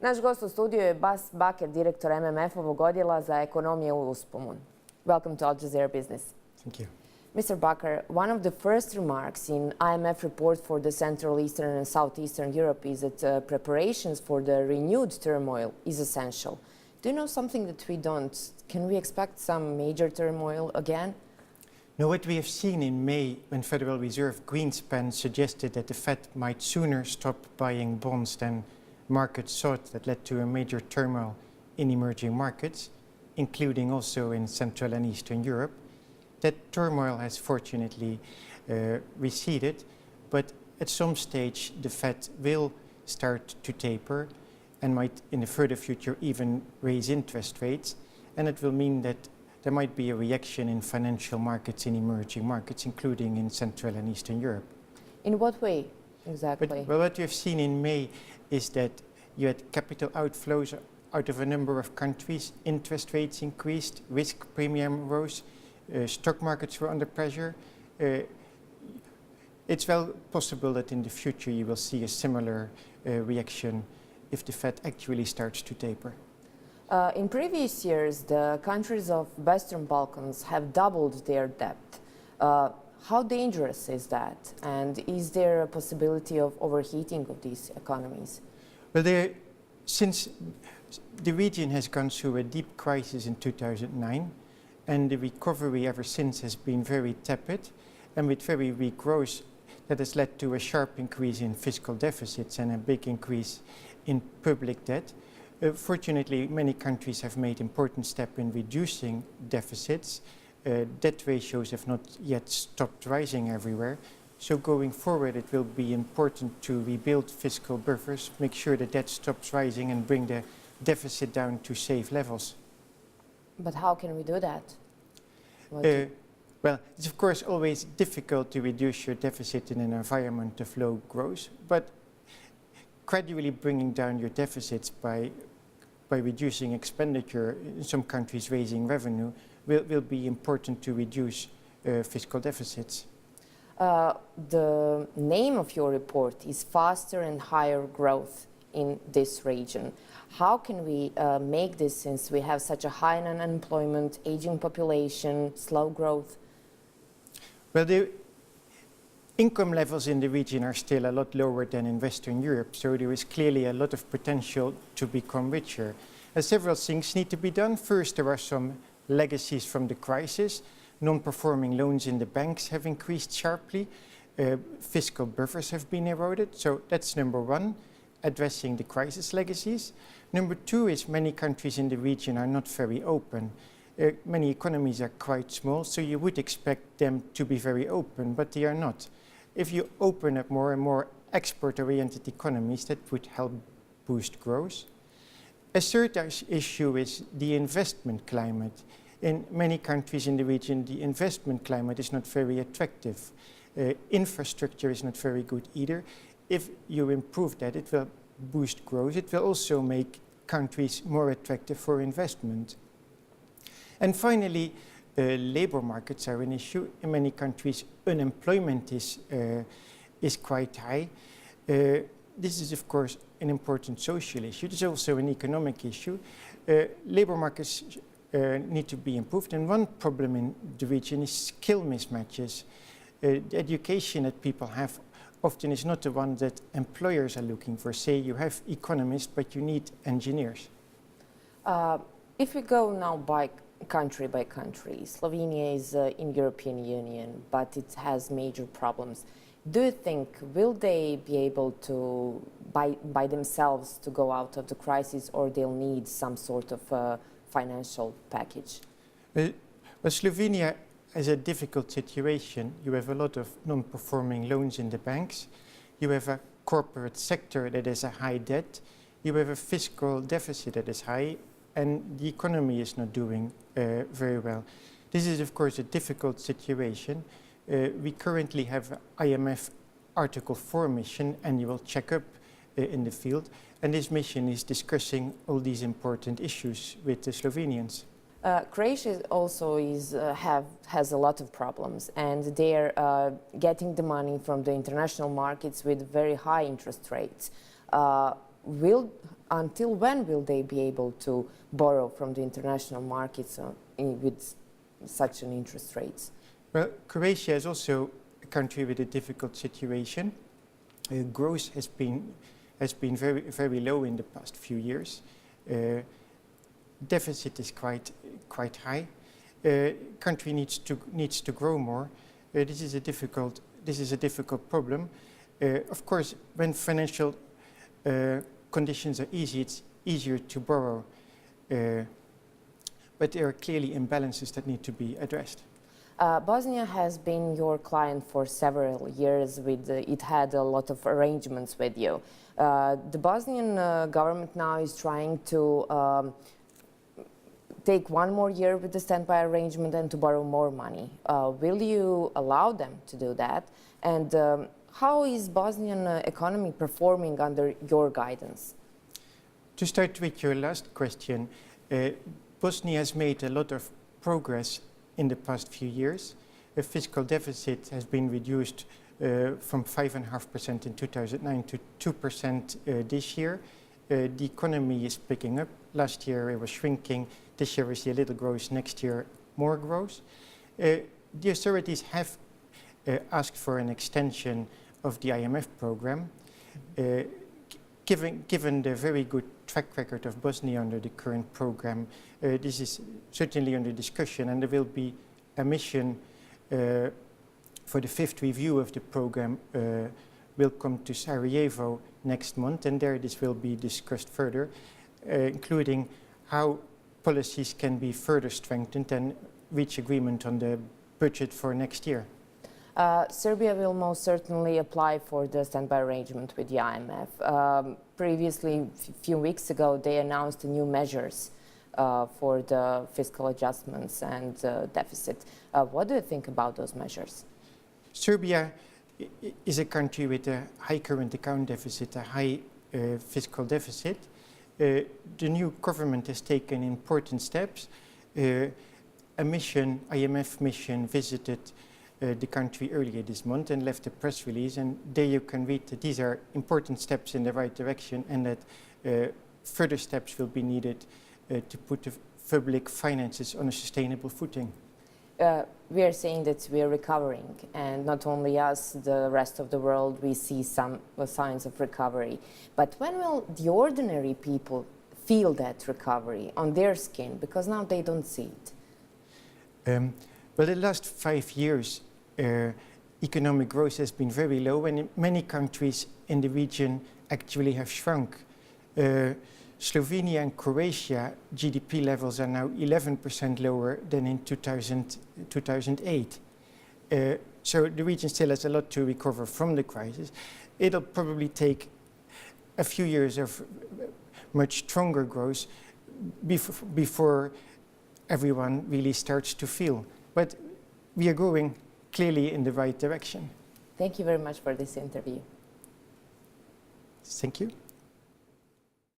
Naš gost u studiju je Bas Bakker, direktor MMF-ovog odjela za ekonomije u usponu. Welcome to Al Jazeera Business. Thank you. Mr. Bakker, one of the first remarks in IMF report for the Central Eastern and Southeastern Europe is that preparations for the renewed turmoil is essential. Do you know something that we don't? Can we expect some major turmoil again? Now, what we have seen in May, when Federal Reserve Greenspan suggested that the Fed might sooner stop buying bonds than markets thought, that led to a major turmoil in emerging markets, including also in Central and Eastern Europe. That turmoil has fortunately receded, but at some stage the Fed will start to taper and might in the further future even raise interest rates, and it will mean that there might be a reaction in financial markets in emerging markets, including in Central and Eastern Europe. In what way exactly? Well, what you have seen in May is that you had capital outflows out of a number of countries, interest rates increased, risk premium rose, stock markets were under pressure. It's well possible that in the future you will see a similar reaction if the Fed actually starts to taper. In previous years, the countries of Western Balkans have doubled their debt. How dangerous is that? And is there a possibility of overheating of these economies? Well, since the region has gone through a deep crisis in 2009, and the recovery ever since has been very tepid, and with very weak growth, that has led to a sharp increase in fiscal deficits and a big increase in public debt. Fortunately, many countries have made important steps in reducing deficits. Debt ratios have not yet stopped rising everywhere. So going forward, it will be important to rebuild fiscal buffers, make sure the debt stops rising and bring the deficit down to safe levels. But how can we do that? Well, it's of course always difficult to reduce your deficit in an environment of low growth, but gradually bringing down your deficits by reducing expenditure, in some countries raising revenue, will be important to reduce fiscal deficits. The name of your report is Faster and Higher Growth in this region. How can we make this, since we have such a high unemployment, aging population, slow growth? Well, the income levels in the region are still a lot lower than in Western Europe, so there is clearly a lot of potential to become richer. Several things need to be done. First, there are some legacies from the crisis. Non-performing loans in the banks have increased sharply. Fiscal buffers have been eroded, so that's number one, addressing the crisis legacies. Number two is many countries in the region are not very open. Many economies are quite small, so you would expect them to be very open, but they are not. If you open up more and more export-oriented economies, that would help boost growth. A third issue is the investment climate. In many countries in the region, the investment climate is not very attractive. Infrastructure is not very good either. If you improve that, it will boost growth. It will also make countries more attractive for investment. And finally, labor markets are an issue. In many countries, unemployment is quite high. This is, of course, an important social issue. It is also an economic issue. Labor markets need to be improved. And one problem in the region is skill mismatches. The education that people have often is not the one that employers are looking for. Say you have economists, but you need engineers. If we go now by country, Slovenia is in European Union, but it has major problems. Do you think, will they be able to, by themselves, to go out of the crisis, or they'll need some sort of financial package? Well, Slovenia has a difficult situation. You have a lot of non-performing loans in the banks. You have a corporate sector that has a high debt. You have a fiscal deficit that is high, and the economy is not doing very well. This is, of course, a difficult situation. We currently have an IMF Article 4 mission, annual checkup in the field, and this mission is discussing all these important issues with the Slovenians. Croatia also has a lot of problems, and they're getting the money from the international markets with very high interest rates. until when will they be able to borrow from the international markets with such an interest rates? Well, Croatia is also a country with a difficult situation. Growth has been very, very low in the past few years. Deficit is quite high. Country needs to grow more. This is a difficult problem. Of course, when financial conditions are easy, it's easier to borrow. But there are clearly imbalances that need to be addressed. Bosnia has been your client for several years. It had a lot of arrangements with you. The Bosnian government now is trying to take one more year with the standby arrangement and to borrow more money. Will you allow them to do that? And how is Bosnian economy performing under your guidance? To start with your last question, Bosnia has made a lot of progress in the past few years. The fiscal deficit has been reduced from 5.5% in 2009 to 2% this year. The economy is picking up. Last year it was shrinking. This year we see a little growth. Next year more growth. The authorities have asked for an extension of the IMF program. Given the very good track record of Bosnia under the current program, this is certainly under discussion, and there will be a mission for the 5th review of the program will come to Sarajevo next month, and there this will be discussed further, including how policies can be further strengthened and reach agreement on the budget for next year. Serbia will most certainly apply for the standby arrangement with the IMF. Previously, a few weeks ago, they announced new measures for the fiscal adjustments and deficit. What do you think about those measures? Serbia is a country with a high current account deficit, a high fiscal deficit. The new government has taken important steps. A mission, IMF mission, visited the country earlier this month and left a press release, and there you can read that these are important steps in the right direction and that further steps will be needed to put the public finances on a sustainable footing. We are saying that we are recovering, and not only us, the rest of the world, we see some signs of recovery. But when will the ordinary people feel that recovery on their skin? Because now they don't see it. Well, the last 5 years, economic growth has been very low, and many countries in the region actually have shrunk. Slovenia and Croatia GDP levels are now 11% lower than in 2008. So the region still has a lot to recover from the crisis. It'll probably take a few years of much stronger growth before everyone really starts to feel. But we are going clearly in the right direction. Thank you very much for this interview. Thank you.